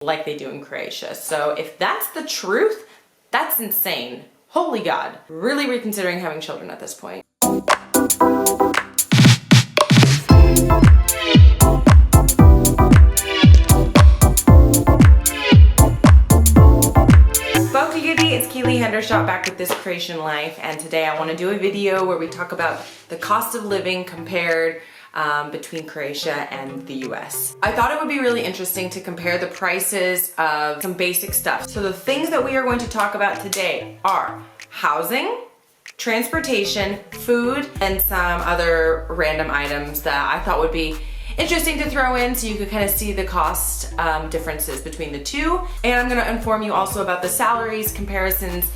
like they do in Croatia. So if that's the truth, that's insane. Holy God. Really reconsidering having children at this point. Hendershot back with This Croatian Life, and today I want to do a video where we talk about the cost of living compared between Croatia and the US. I thought it would be really interesting to compare the prices of some basic stuff. So the things that we are going to talk about today are housing, transportation, food, and some other random items that I thought would be interesting to throw in so you could kind of see the cost differences between the two. And I'm going to inform you also about the salaries comparisons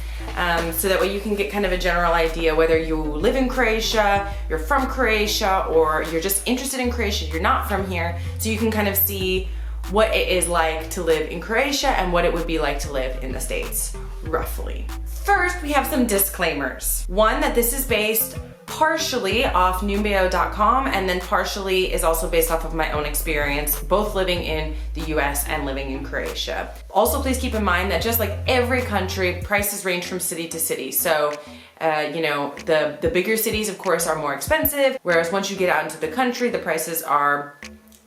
so that way you can get kind of a general idea whether you live in Croatia, you're from Croatia, or you're just interested in Croatia, you're not from here, so you can kind of see what it is like to live in Croatia and what it would be like to live in the States, roughly. First, we have some disclaimers. One, that this is based partially off Nude.com, and then partially is also based off of my own experience, both living in the US and living in Croatia. Also, please keep in mind that just like every country, prices range from city to city. So, you know, the bigger cities, of course, are more expensive, whereas once you get out into the country, the prices are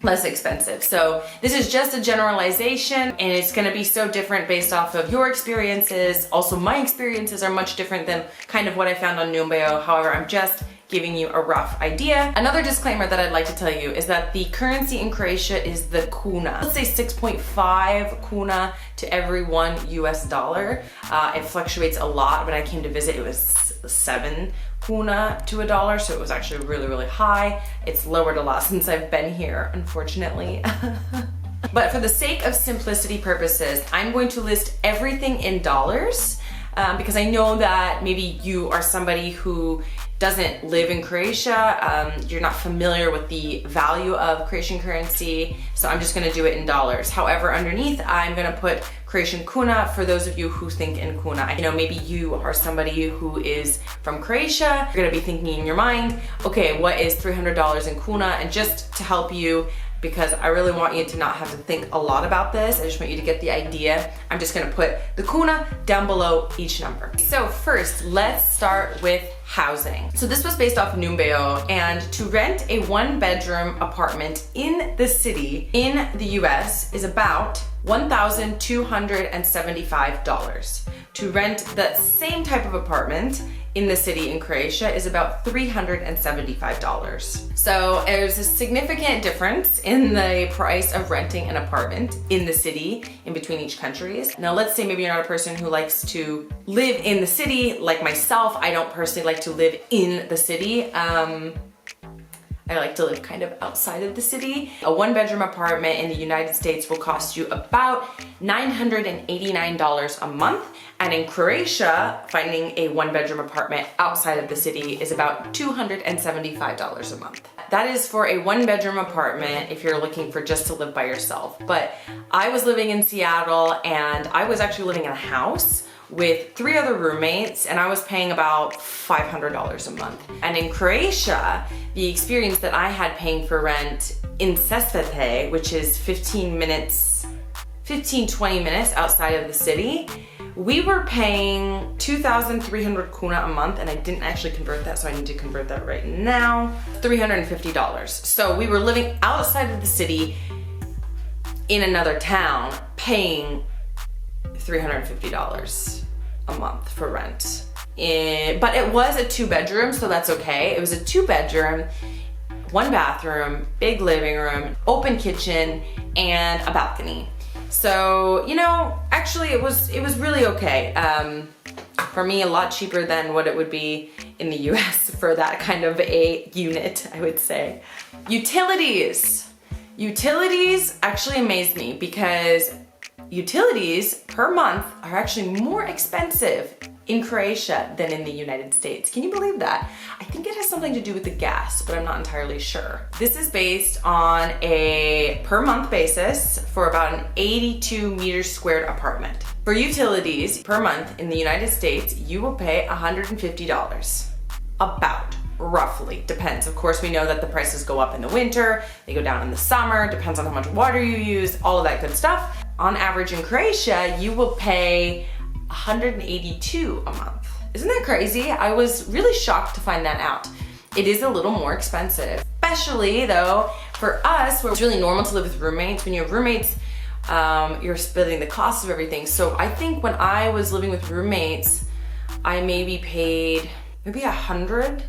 less expensive. So this is just a generalization, and it's going to be so different based off of your experiences. Also, my experiences are much different than kind of what I found on Numbeo. However, I'm just giving you a rough idea. Another disclaimer that I'd like to tell you is that the currency in Croatia is the kuna. Let's say 6.5 kuna to every $1 US. It fluctuates a lot. When I came to visit, it was 7 kuna to $1, so it was actually really, really high. It's lowered a lot since I've been here, unfortunately. But for the sake of simplicity purposes, I'm going to list everything in dollars because I know that maybe you are somebody who doesn't live in Croatia, you're not familiar with the value of Croatian currency, so I'm just gonna do it in dollars. However, underneath, I'm gonna put Croatian kuna for those of you who think in kuna. You know, maybe you are somebody who is from Croatia, you're gonna be thinking in your mind, okay, what is $300 in kuna? And just to help you, because I really want you to not have to think a lot about this, I just want you to get the idea, I'm just gonna put the kuna down below each number. So first, let's start with housing. So this was based off Numbeo, and to rent a 1-bedroom apartment in the city in the US is about $1,275. To rent that same type of apartment in the city in Croatia is about $375. So there's a significant difference in the price of renting an apartment in the city in between each countries. Now let's say maybe you're not a person who likes to live in the city like myself. I don't personally like to live in the city. I like to live kind of outside of the city. A 1-bedroom apartment in the United States will cost you about $989 a month. And in Croatia, finding a 1-bedroom apartment outside of the city is about $275 a month. That is for a 1-bedroom apartment if you're looking for just to live by yourself. But I was living in Seattle, and I was actually living in a house with 3 other roommates, and I was paying about $500 a month. And in Croatia, the experience that I had paying for rent in Sesvete, which is 15, 20 minutes outside of the city, we were paying 2,300 kuna a month, and I didn't actually convert that, so I need to convert that right now. $350. So we were living outside of the city in another town, paying $350 a month for rent. But it was a 2-bedroom, so that's okay. It was a 2-bedroom, 1 bathroom, big living room, open kitchen, and a balcony. So, you know, actually it was really okay. For me, a lot cheaper than what it would be in the US for that kind of a unit, I would say. Utilities. Utilities actually amazed me because utilities per month are actually more expensive in Croatia than in the United States. Can you believe that? I think it has something to do with the gas, but I'm not entirely sure. This is based on a per month basis for about an 82 meters squared apartment. For utilities per month in the United States, you will pay $150. About, roughly, depends. Of course, we know that the prices go up in the winter, they go down in the summer, depends on how much water you use, all of that good stuff. on average in Croatia, you will pay 182 a month. Isn't that crazy? I was really shocked to find that out. It is a little more expensive, especially though for us, where it's really normal to live with roommates. When you have roommates, you're splitting the cost of everything. So I think when I was living with roommates, I maybe paid maybe 100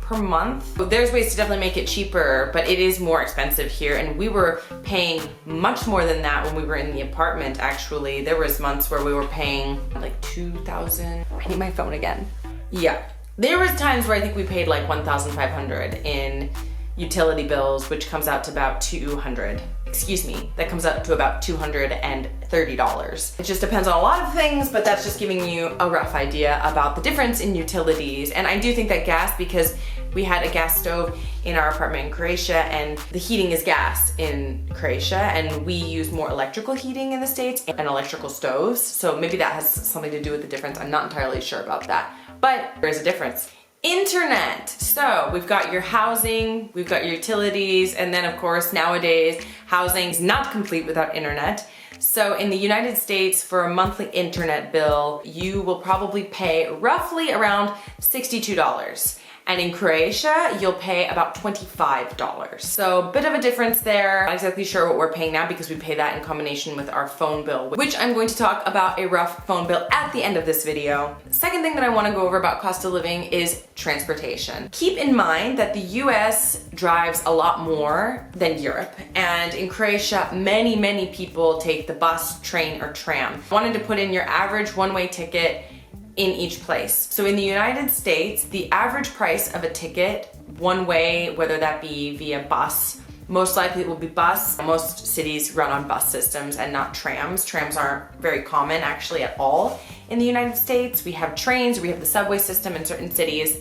per month. There's ways to definitely make it cheaper, but it is more expensive here. And we were paying much more than that when we were in the apartment, actually. There was months where we were paying like 2,000. I need my phone again. Yeah. There was times where I think we paid like 1,500 in utility bills, which comes out to about 200. Excuse me, that comes out to about $230. It just depends on a lot of things, but that's just giving you a rough idea about the difference in utilities. And I do think that gas, because we had a gas stove in our apartment in Croatia, and the heating is gas in Croatia, and we use more electrical heating in the States and electrical stoves. So maybe that has something to do with the difference. I'm not entirely sure about that, but there is a difference. Internet. So we've got your housing, we've got your utilities, and then of course nowadays housing is not complete without internet. So in the United States, for a monthly internet bill, you will probably pay roughly around $62. And in Croatia, you'll pay about $25. So a bit of a difference there. Not exactly sure what we're paying now because we pay that in combination with our phone bill, which I'm going to talk about a rough phone bill at the end of this video. The second thing that I want to go over about cost of living is transportation. Keep in mind that the US drives a lot more than Europe. And in Croatia, many people take the bus, train, or tram. I wanted to put in your average one-way ticket in each place. So in the United States, the average price of a ticket one way, whether that be via bus, most likely it will be bus. Most cities run on bus systems and not trams. Trams aren't very common actually at all in the United States. We have trains, we have the subway system in certain cities.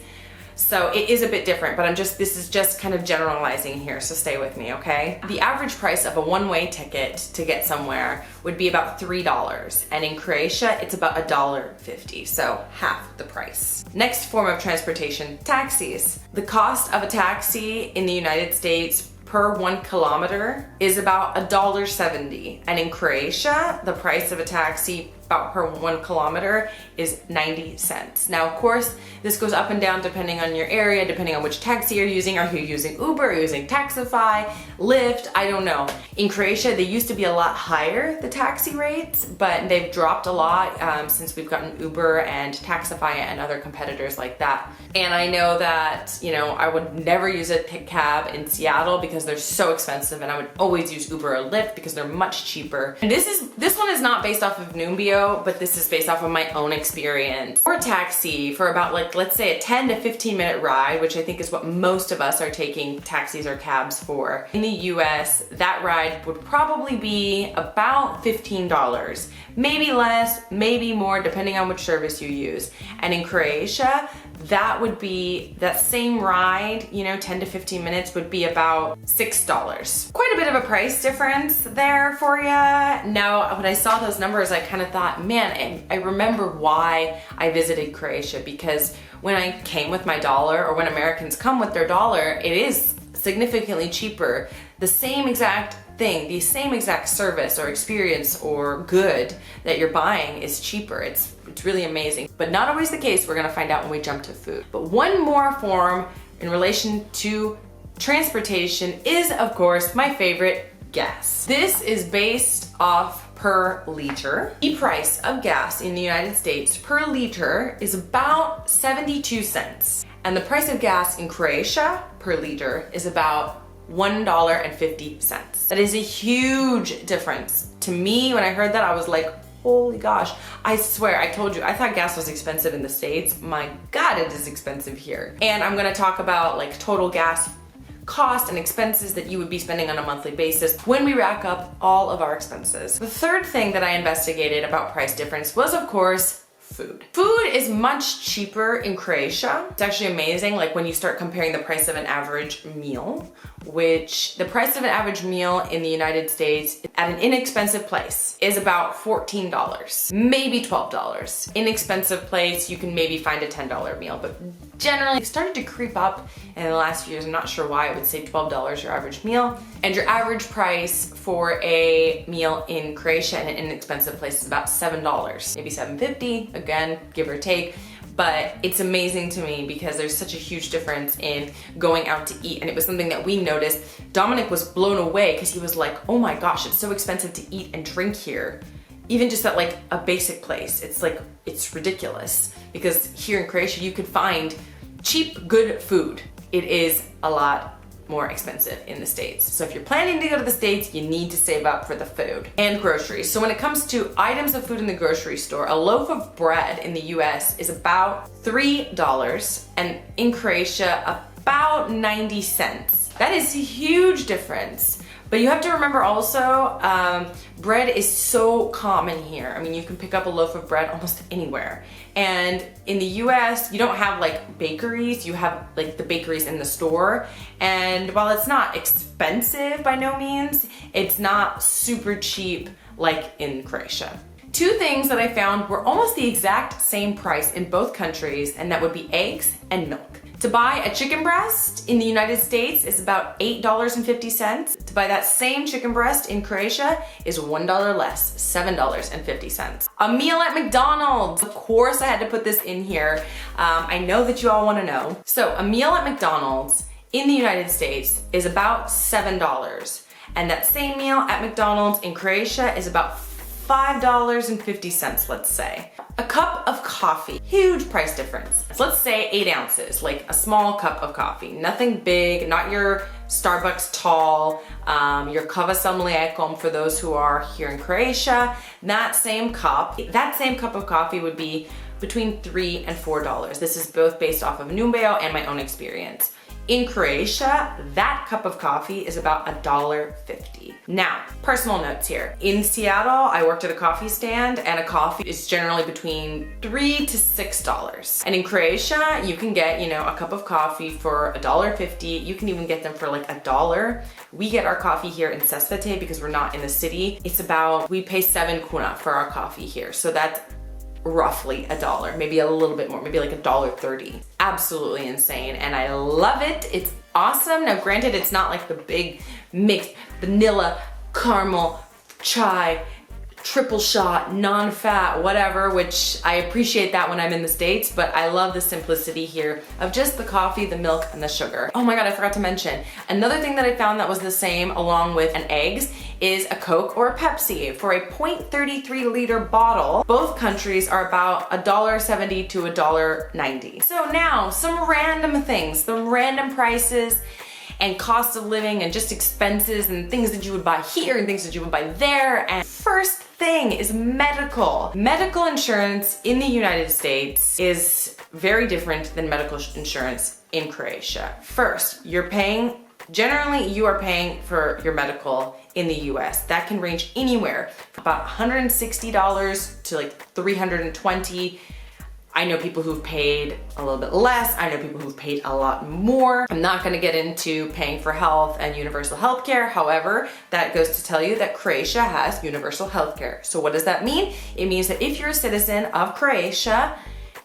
So it is a bit different, but this is just kind of generalizing here, so stay with me, okay? The average price of a one-way ticket to get somewhere would be about $3, and in Croatia, it's about $1.50, so half the price. Next form of transportation, taxis. The cost of a taxi in the United States per 1 kilometer is about $1.70, and in Croatia, the price of a taxi about per 1 kilometer is 90 cents. Now, of course, this goes up and down depending on your area, depending on which taxi you're using. Are you using Uber? Are you using Taxify, Lyft? I don't know. In Croatia, they used to be a lot higher, the taxi rates, but they've dropped a lot since we've gotten Uber and Taxify and other competitors like that. And I know that, you know, I would never use a cab in Seattle because they're so expensive, and I would always use Uber or Lyft because they're much cheaper. And this one is not based off of Nude, but this is based off of my own experience. For a taxi, for about like, let's say a 10 to 15 minute ride, which I think is what most of us are taking taxis or cabs for. In the US, that ride would probably be about $15. Maybe less, maybe more, depending on which service you use. And in Croatia, that would be, that same ride, you know, 10 to 15 minutes would be about $6. Quite a bit of a price difference there for you. Now, when I saw those numbers, I kind of thought, man, I remember why I visited Croatia, because when I came with my dollar, or when Americans come with their dollar, it is significantly cheaper. The same exact thing, the same exact service or experience or good that you're buying is cheaper. It's really amazing, but not always the case. We're gonna find out when we jump to food. But one more form in relation to transportation is, of course, my favorite, gas. This is based off per liter. The price of gas in the United States per liter is about 72 cents. And the price of gas in Croatia per liter is about $1.50. That is a huge difference. To me, when I heard that, I was like, holy gosh. I swear, I told you, I thought gas was expensive in the States. My God, it is expensive here. And I'm gonna talk about like total gas cost and expenses that you would be spending on a monthly basis when we rack up all of our expenses. The third thing that I investigated about price difference was, of course, food. Food is much cheaper in Croatia. It's actually amazing, like when you start comparing the price of an average meal, which the price of an average meal in the United States at an inexpensive place is about $14, maybe $12. Inexpensive place, you can maybe find a $10 meal, but generally started to creep up in the last few years. I'm not sure why. I would say $12 your average meal. And your average price for a meal in Croatia in an inexpensive place is about $7, maybe $7.50, again, give or take. But it's amazing to me because there's such a huge difference in going out to eat. And it was something that we noticed. Dominic was blown away because he was like, oh my gosh, it's so expensive to eat and drink here. Even just at like a basic place. It's like, it's ridiculous. Because here in Croatia, you could find cheap, good food. It is a lot more expensive in the States. So if you're planning to go to the States, you need to save up for the food and groceries. So when it comes to items of food in the grocery store, a loaf of bread in the US is about $3 and in Croatia about 90 cents. That is a huge difference. But you have to remember also, bread is so common here. I mean, you can pick up a loaf of bread almost anywhere. And in the US, you don't have like bakeries, you have like the bakeries in the store. And while it's not expensive by no means, it's not super cheap like in Croatia. Two things that I found were almost the exact same price in both countries, and that would be eggs and milk. To buy a chicken breast in the United States is about $8.50. To buy that same chicken breast in Croatia is $1 less, $7.50. A meal at McDonald's. Of course I had to put this in here. I know that you all wanna know. So a meal at McDonald's in the United States is about $7. And that same meal at McDonald's in Croatia is about $5.50, let's say. A cup of coffee, huge price difference. Let's say 8 ounces, like a small cup of coffee. Nothing big, not your Starbucks tall, your kava sa mlijekom for those who are here in Croatia. That same cup of coffee would be between $3 and $4. This is both based off of Numbeo and my own experience. In Croatia, that cup of coffee is about $1.50. Now, personal notes here. In Seattle, I worked at a coffee stand and a coffee is generally between $3 to $6. And in Croatia, you can get, a cup of coffee for $1.50. You can even get them for like $1. We get our coffee here in Sesvete because we're not in the city. We pay 7 kuna for our coffee here. So that's roughly $1, maybe a little bit more, maybe like $1.30. Absolutely insane, and I love it. It's awesome. Now granted, it's not like the big mixed vanilla, caramel, chai, triple shot, non-fat, whatever, which I appreciate that when I'm in the States, but I love the simplicity here of just the coffee, the milk, and the sugar. Oh my God, I forgot to mention. Another thing that I found that was the same along with an eggs is a Coke or a Pepsi. For a 0.33 liter bottle, both countries are about $1.70 to $1.90. So now, some random things, some random prices and cost of living and just expenses and things that you would buy here and things that you would buy there. And first thing is medical. Medical insurance in the United States is very different than medical insurance in Croatia. First, generally you are paying for your medical in the US. That can range anywhere from about $160 to like $320. I know people who've paid a little bit less. I know people who've paid a lot more. I'm not gonna get into paying for health and universal health care. However, that goes to tell you that Croatia has universal health care. So what does that mean? It means that if you're a citizen of Croatia,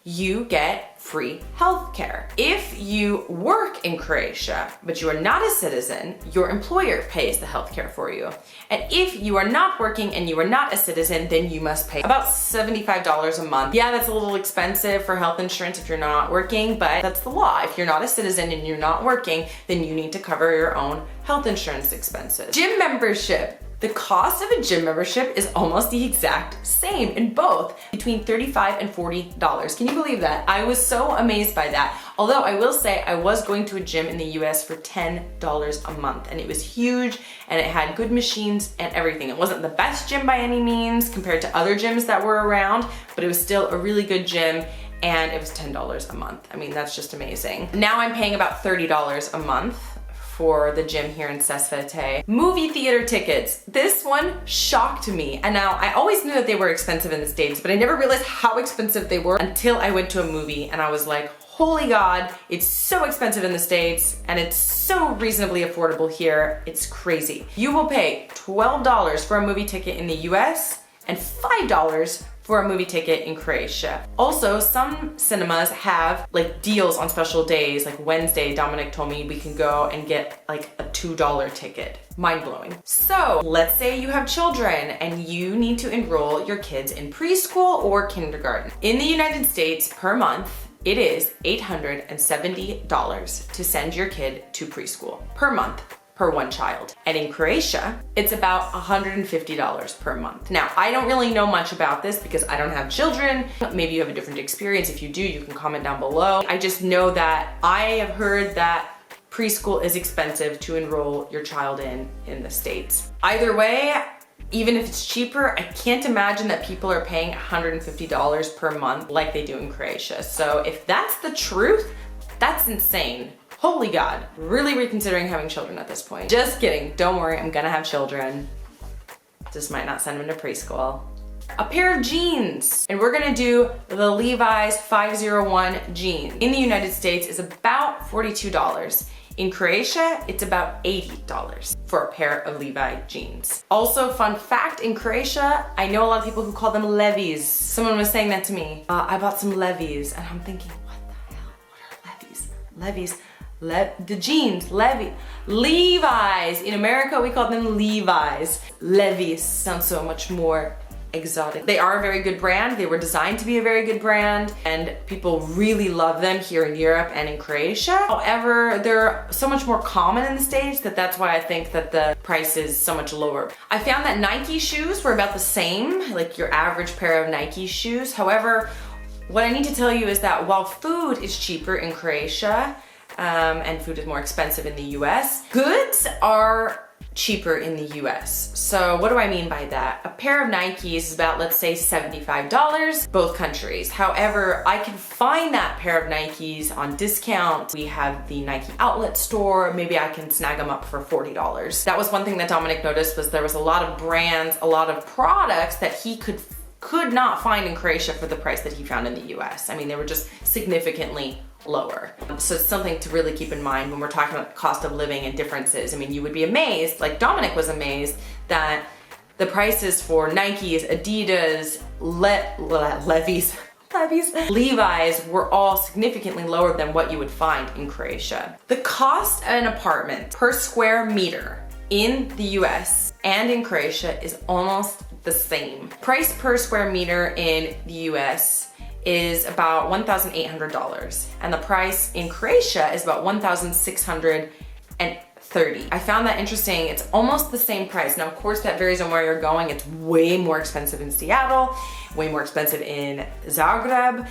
you get free health care. If you work in Croatia, but you are not a citizen, your employer pays the health care for you. And if you are not working and you are not a citizen, then you must pay about $75 a month. Yeah, that's a little expensive for health insurance if you're not working, but that's the law. If you're not a citizen and you're not working, then you need to cover your own health insurance expenses. Gym membership. The cost of a gym membership is almost the exact same in both, between $35 and $40. Can you believe that? I was so amazed by that. Although I will say I was going to a gym in the US for $10 a month, and it was huge and it had good machines and everything. It wasn't the best gym by any means compared to other gyms that were around, but it was still a really good gym, and it was $10 a month. I mean, that's just amazing. Now I'm paying about $30 a month for the gym here in Sesvete. Movie theater tickets. This one shocked me. And now I always knew that they were expensive in the States, but I never realized how expensive they were until I went to a movie and I was like, holy God, it's so expensive in the States and it's so reasonably affordable here. It's crazy. You will pay $12 for a movie ticket in the US and $5 for a movie ticket in Croatia. Also, some cinemas have like deals on special days. Like Wednesday, Dominic told me we can go and get like a $2 ticket. Mind-blowing. So let's say you have children and you need to enroll your kids in preschool or kindergarten. In the United States, per month, it is $870 to send your kid to preschool per month, per one child. And in Croatia, it's about $150 per month. Now, I don't really know much about this because I don't have children. Maybe you have a different experience. If you do, you can comment down below. I just know that I have heard that preschool is expensive to enroll your child in the States. Either way, even if it's cheaper, I can't imagine that people are paying $150 per month like they do in Croatia. So if that's the truth, that's insane. Holy God, really reconsidering having children at this point. Just kidding, don't worry, I'm gonna have children. Just might not send them to preschool. A pair of jeans, and we're gonna do the Levi's 501 jeans. In the United States, is about $42. In Croatia, it's about $80 for a pair of Levi jeans. Also, fun fact, in Croatia, I know a lot of people who call them levies. Someone was saying that to me. I bought some levies, and I'm thinking, what the hell, what are levies? Levies, the jeans, Levi's. In America, we call them Levi's. Levi's sounds so much more exotic. They are a very good brand. They were designed to be a very good brand, and people really love them here in Europe and in Croatia. However, they're so much more common in the States that's why I think that the price is so much lower. I found that Nike shoes were about the same, like your average pair of Nike shoes. However, what I need to tell you is that while food is cheaper in Croatia, and food is more expensive in the US, goods are cheaper in the US. So what do I mean by that? A pair of Nikes is about, let's say, $75, both countries. However, I can find that pair of Nikes on discount. We have the Nike outlet store. Maybe I can snag them up for $40. That was one thing that Dominic noticed, was there was a lot of brands, a lot of products that he could not find in Croatia for the price that he found in the US. I mean, they were just significantly lower. So it's something to really keep in mind when we're talking about cost of living and differences. I mean, you would be amazed, like Dominic was amazed, that the prices for Nikes, Adidas, Levi's were all significantly lower than what you would find in Croatia. The cost of an apartment per square meter in the US and in Croatia is almost the same. Price per square meter in the US is about $1,800, and the price in Croatia is about $1,630. I found that interesting. It's almost the same price. Now, of course, that varies on where you're going. It's way more expensive in Seattle, way more expensive in Zagreb,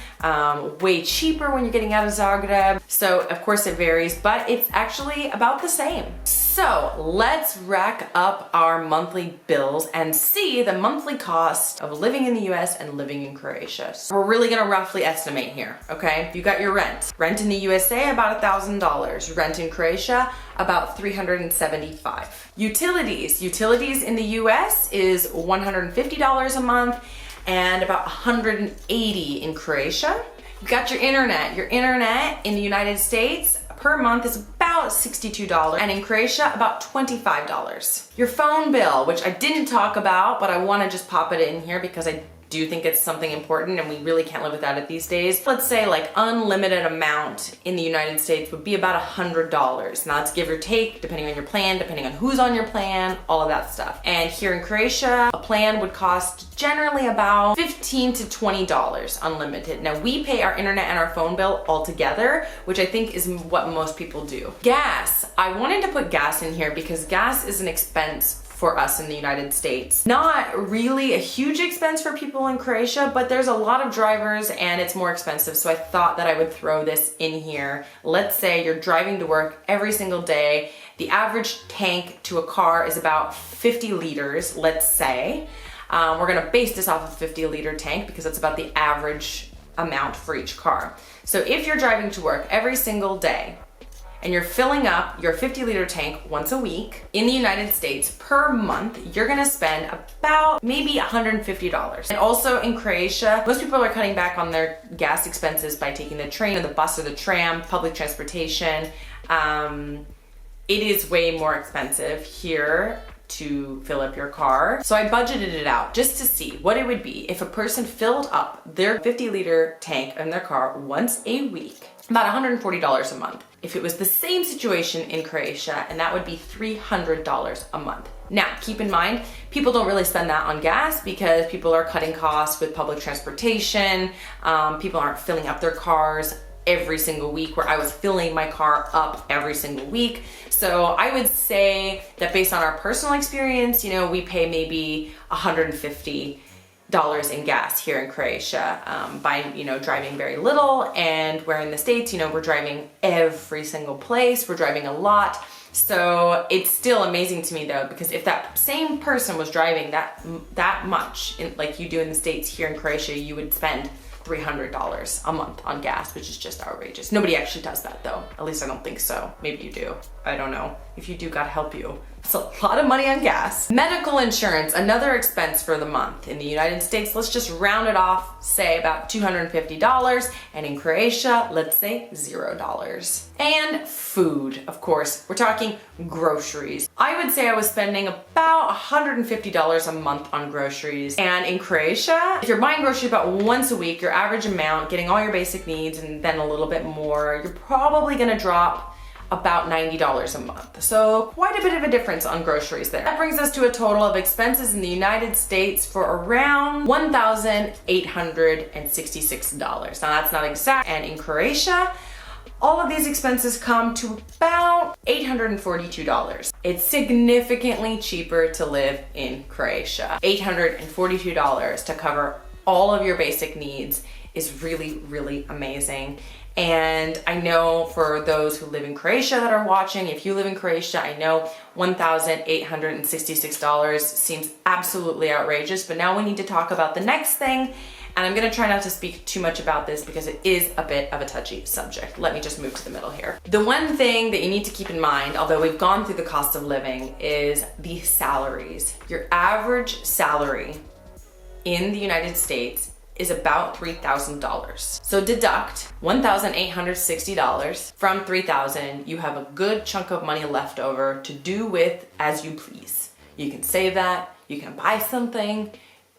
way cheaper when you're getting out of Zagreb. So, of course, it varies, but it's actually about the same. So let's rack up our monthly bills and see the monthly cost of living in the US and living in Croatia. So we're really gonna roughly estimate here, okay? You got your rent. Rent in the USA, about $1,000. Rent in Croatia, about $375. Utilities. Utilities in the US is $150 a month and about $180 in Croatia. You got your internet. Your internet in the United States per month is about $62, and in Croatia, about $25. Your phone bill, which I didn't talk about, but I wanna just pop it in here because I do think it's something important and we really can't live without it these days. Let's say like unlimited amount in the United States would be about $100. Now that's give or take, depending on your plan, depending on who's on your plan, all of that stuff. And here in Croatia, a plan would cost generally about $15 to $20 unlimited. Now we pay our internet and our phone bill all together, which I think is what most people do. Gas. I wanted to put gas in here because gas is an expense for us in the United States. Not really a huge expense for people in Croatia, but there's a lot of drivers and it's more expensive, so I thought that I would throw this in here. Let's say you're driving to work every single day. The average tank to a car is about 50 liters, let's say. We're gonna base this off a 50-liter tank because that's about the average amount for each car. So if you're driving to work every single day, and you're filling up your 50-liter tank once a week in the United States per month, you're gonna spend about maybe $150. And also in Croatia, most people are cutting back on their gas expenses by taking the train or the bus or the tram, public transportation. It is way more expensive here to fill up your car. So I budgeted it out just to see what it would be if a person filled up their 50-liter tank in their car once a week, about $140 a month. If it was the same situation in Croatia, and that would be $300 a month. Now, keep in mind, people don't really spend that on gas because people are cutting costs with public transportation. People aren't filling up their cars every single week, where I was filling my car up every single week. So I would say that based on our personal experience, you know, we pay maybe $150 in gas here in Croatia by, you know, driving very little. And where in the States, you know, we're driving every single place, we're driving a lot. So it's still amazing to me though, because if that same person was driving that much like you do in the States, here in Croatia, you would spend $300 a month on gas, which is just outrageous. Nobody actually does that though. At least I don't think so. Maybe you do. I don't know. If you do, God help you. It's a lot of money on gas. Medical insurance, another expense for the month. In the United States, let's just round it off, say about $250. And in Croatia, let's say $0. And food, of course. We're talking groceries. I would say I was spending about $150 a month on groceries. And in Croatia, if you're buying groceries about once a week, your average amount, getting all your basic needs and then a little bit more, you're probably gonna drop about $90 a month. So quite a bit of a difference on groceries there. That brings us to a total of expenses in the United States for around $1,866. Now that's not exact. And in Croatia, all of these expenses come to about $842. It's significantly cheaper to live in Croatia. $842 to cover all of your basic needs is really, really amazing. And I know for those who live in Croatia that are watching, if you live in Croatia, I know $1,866 seems absolutely outrageous, but now we need to talk about the next thing. And I'm gonna try not to speak too much about this because it is a bit of a touchy subject. Let me just move to the middle here. The one thing that you need to keep in mind, although we've gone through the cost of living, is the salaries. Your average salary in the United States is about $3,000. So deduct $1,860 from $3,000. You have a good chunk of money left over to do with as you please. You can save that, you can buy something,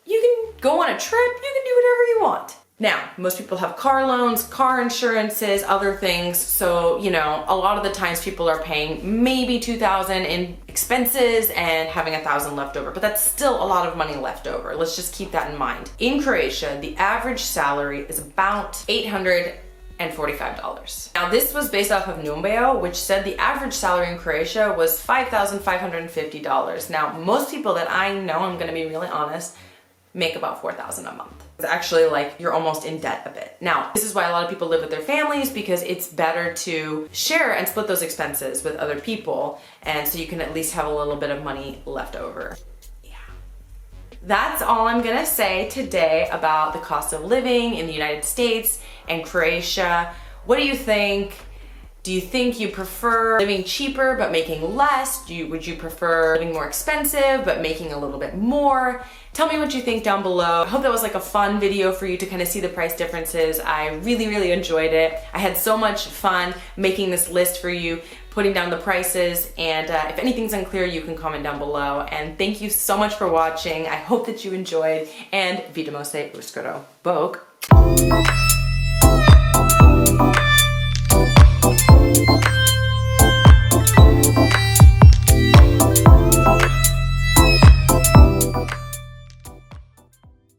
you can go on a trip, you can do whatever you want. Now, most people have car loans, car insurances, other things. So, you know, a lot of the times people are paying maybe $2,000 in expenses and having $1,000 left over, but that's still a lot of money left over. Let's just keep that in mind. In Croatia, the average salary is about $845. Now this was based off of Numbeo, which said the average salary in Croatia was $5,550. Now, most people that I know, I'm gonna be really honest, make about $4,000 a month. It's actually like you're almost in debt a bit. Now, this is why a lot of people live with their families, because it's better to share and split those expenses with other people, and so you can at least have a little bit of money left over. Yeah. That's all I'm gonna say today about the cost of living in the United States and Croatia. What do you think? Do you think you prefer living cheaper but making less? Would you prefer living more expensive but making a little bit more? Tell me what you think down below. I hope that was like a fun video for you to kind of see the price differences. I really, really enjoyed it. I had so much fun making this list for you, putting down the prices, and if anything's unclear, you can comment down below. And thank you so much for watching. I hope that you enjoyed, and vidimo se uskoro. Bog.